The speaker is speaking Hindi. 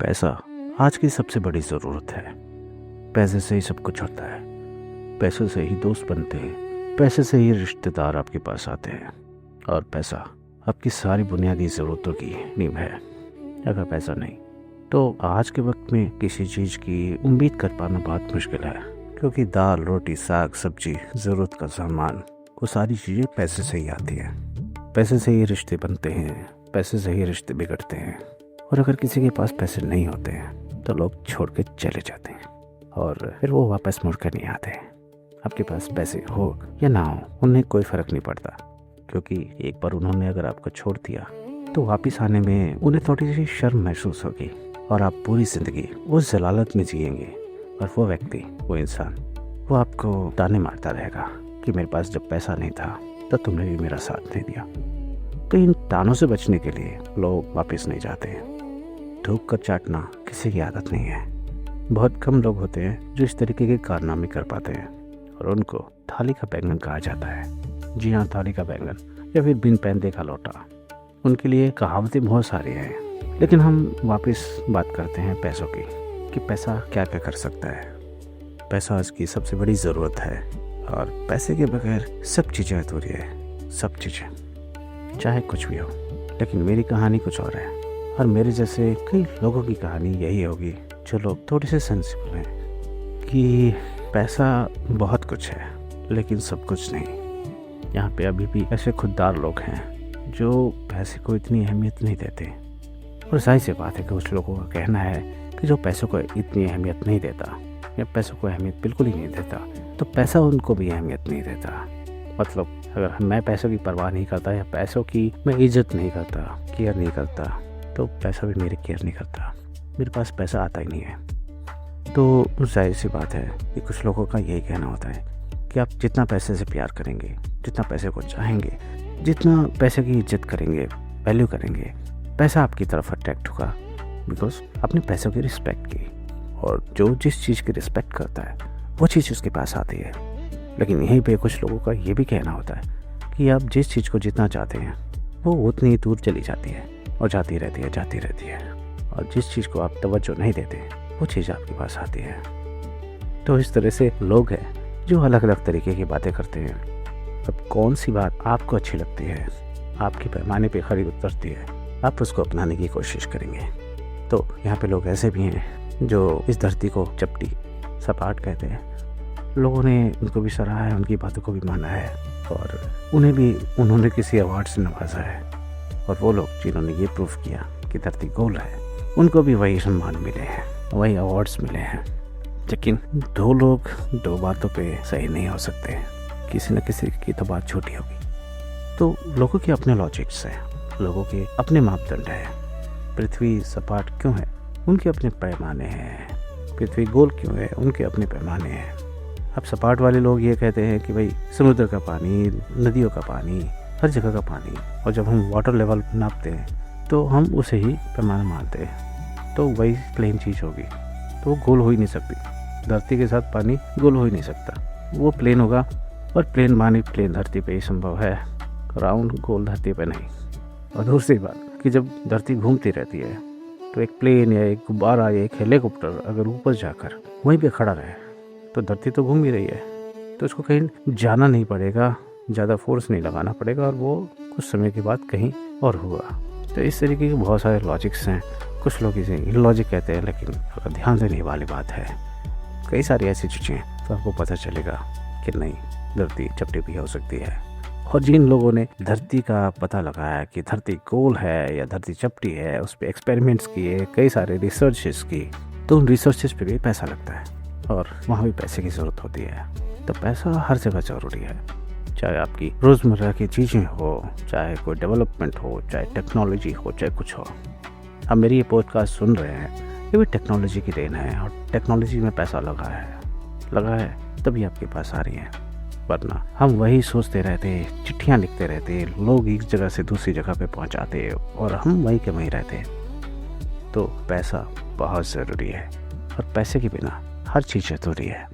पैसा आज की सबसे बड़ी ज़रूरत है। पैसे से ही सब कुछ होता है। पैसे से ही दोस्त बनते हैं, पैसे से ही रिश्तेदार आपके पास आते हैं और पैसा आपकी सारी बुनियादी ज़रूरतों की नींव है। अगर पैसा नहीं तो आज के वक्त में किसी चीज़ की उम्मीद कर पाना बहुत मुश्किल है, क्योंकि दाल रोटी साग सब्जी ज़रूरत का सामान वो सारी चीज़ें पैसे से ही आती हैं। पैसे से ही रिश्ते बनते हैं, पैसे से ही रिश्ते बिगड़ते हैं। और अगर किसी के पास पैसे नहीं होते हैं तो लोग छोड़ के चले जाते हैं और फिर वो वापस मुड़ कर नहीं आते। आपके पास पैसे हो या ना हो उन्हें कोई फ़र्क नहीं पड़ता, क्योंकि एक बार उन्होंने अगर आपको छोड़ दिया तो वापस आने में उन्हें थोड़ी सी शर्म महसूस होगी और आप पूरी ज़िंदगी उस जलालत में जिएंगे। और वो व्यक्ति, वो इंसान, वो आपको ताने मारता रहेगा कि मेरे पास जब पैसा नहीं था तो तुमने भी मेरा साथ नहीं दिया। तो इन तानों से बचने के लिए लोग वापस नहीं जाते हैं। थूक कर चाटना किसी की आदत नहीं है। बहुत कम लोग होते हैं जो इस तरीके के कारनामे कर पाते हैं और उनको थाली का बैंगन कहा जाता है। जी हाँ, थाली का बैंगन या फिर बिन पैंदे का लोटा। उनके लिए कहावतें बहुत सारी हैं, लेकिन हम वापस बात करते हैं पैसों की कि पैसा क्या क्या कर सकता है। पैसा आज की सबसे बड़ी ज़रूरत है और पैसे के बगैर सब चीज़ें अधूरी है। सब चीज़ें, चाहे कुछ भी हो। लेकिन मेरी कहानी कुछ और है और मेरे जैसे कई लोगों की कहानी यही होगी जो लोग थोड़े से सेंसिबल हैं कि पैसा बहुत कुछ है लेकिन सब कुछ नहीं। यहाँ पे अभी भी ऐसे खुददार लोग हैं जो पैसे को इतनी अहमियत नहीं देते। और जाहिर सी बात है कि कुछ लोगों का कहना है कि जो पैसों को इतनी अहमियत नहीं देता या पैसों को अहमियत बिल्कुल ही नहीं देता तो पैसा उनको भी अहमियत नहीं देता। मतलब अगर मैं पैसों की परवाह नहीं करता या पैसों की मैं इज्जत नहीं करता, केयर नहीं करता, तो पैसा भी मेरी केयर नहीं करता। मेरे पास पैसा आता ही नहीं है। तो जाहिर सी बात है कि कुछ लोगों का यही कहना होता है कि आप जितना पैसे से प्यार करेंगे, जितना पैसे को चाहेंगे, जितना पैसे की इज्जत करेंगे, वैल्यू करेंगे, पैसा आपकी तरफ अट्रैक्ट होगा, बिकॉज आपने पैसों की रिस्पेक्ट की। और जो जिस चीज़ की रिस्पेक्ट करता है वो चीज़ उसके पास आती है। लेकिन यहीं पे कुछ लोगों का ये भी कहना होता है कि आप जिस चीज़ को जितना चाहते हैं वो उतनी ही दूर चली जाती है और जाती रहती है। और जिस चीज़ को आप तवज्जो नहीं देते वो चीज़ आपके पास आती है। तो इस तरह से लोग हैं जो अलग अलग तरीके की बातें करते हैं। अब कौन सी बात आपको अच्छी लगती है, आपके पैमाने पे खरी उतरती है, आप उसको अपनाने की कोशिश करेंगे। तो यहाँ पे लोग ऐसे भी हैं जो इस धरती को चपटी सपाट कहते हैं। लोगों ने उनको भी सराहा है, उनकी बातों को भी माना है और उन्होंने किसी अवार्ड से नवाजा है। और वो लोग जिन्होंने ये प्रूफ किया कि धरती गोल है, उनको भी वही सम्मान मिले हैं, वही अवार्ड्स मिले हैं। लेकिन दो लोग दो बातों पे सही नहीं हो सकते, किसी न किसी की तो बात छोटी होगी। तो लोगों के अपने लॉजिक्स हैं, लोगों के अपने मापदंड हैं। पृथ्वी सपाट क्यों है, उनके अपने पैमाने हैं। पृथ्वी गोल क्यों है, उनके अपने पैमाने हैं। अब सपाट वाले लोग ये कहते हैं कि भाई समुद्र का पानी, नदियों का पानी, हर जगह का पानी, और जब हम वाटर लेवल नापते हैं तो हम उसे ही पैमाना मानते हैं, तो वही प्लेन चीज़ होगी। तो वो गोल हो ही नहीं सकती। धरती के साथ पानी गोल हो ही नहीं सकता, वो प्लेन होगा। और प्लेन पानी प्लेन धरती पे ही संभव है, राउंड गोल धरती पे नहीं। और दूसरी बात कि जब धरती घूमती रहती है तो एक प्लेन या एक गुब्बारा या एक हेलीकॉप्टर अगर ऊपर जाकर वहीं पे खड़ा रहे तो धरती तो घूम ही रही है, तो उसको कहीं जाना नहीं पड़ेगा, ज़्यादा फोर्स नहीं लगाना पड़ेगा और वो कुछ समय के बाद कहीं और होगा। तो इस तरीके के बहुत सारे लॉजिक्स हैं। कुछ लोग इसे इलॉजिक कहते हैं, लेकिन अगर ध्यान देने वाली बात है, कई सारी ऐसी चीज़ें तो आपको पता चलेगा कि नहीं, धरती चपटी भी हो सकती है। और जिन लोगों ने धरती का पता लगाया कि धरती गोल है या धरती चपटी है, उस पर एक्सपेरिमेंट्स किए, कई सारे रिसर्चेस की, तो उन रिसर्चेस पे भी पैसा लगता है और वहाँ भी पैसे की ज़रूरत होती है। तो पैसा हर जगह ज़रूरी है, चाहे आपकी रोज़मर्रा की चीज़ें हो, चाहे कोई डेवलपमेंट हो, चाहे टेक्नोलॉजी हो, चाहे कुछ हो। अब मेरी ये पॉडकास्ट सुन रहे हैं, ये भी टेक्नोलॉजी की देन है और टेक्नोलॉजी में पैसा लगा है तभी आपके पास आ रही है। वरना हम वही सोचते रहते, चिट्ठियाँ लिखते रहते, लोग एक जगह से दूसरी जगह पे पहुँचाते और हम वहीं के वहीं रहते। तो पैसा बहुत ज़रूरी है और पैसे के बिना हर चीज़ अधूरी है।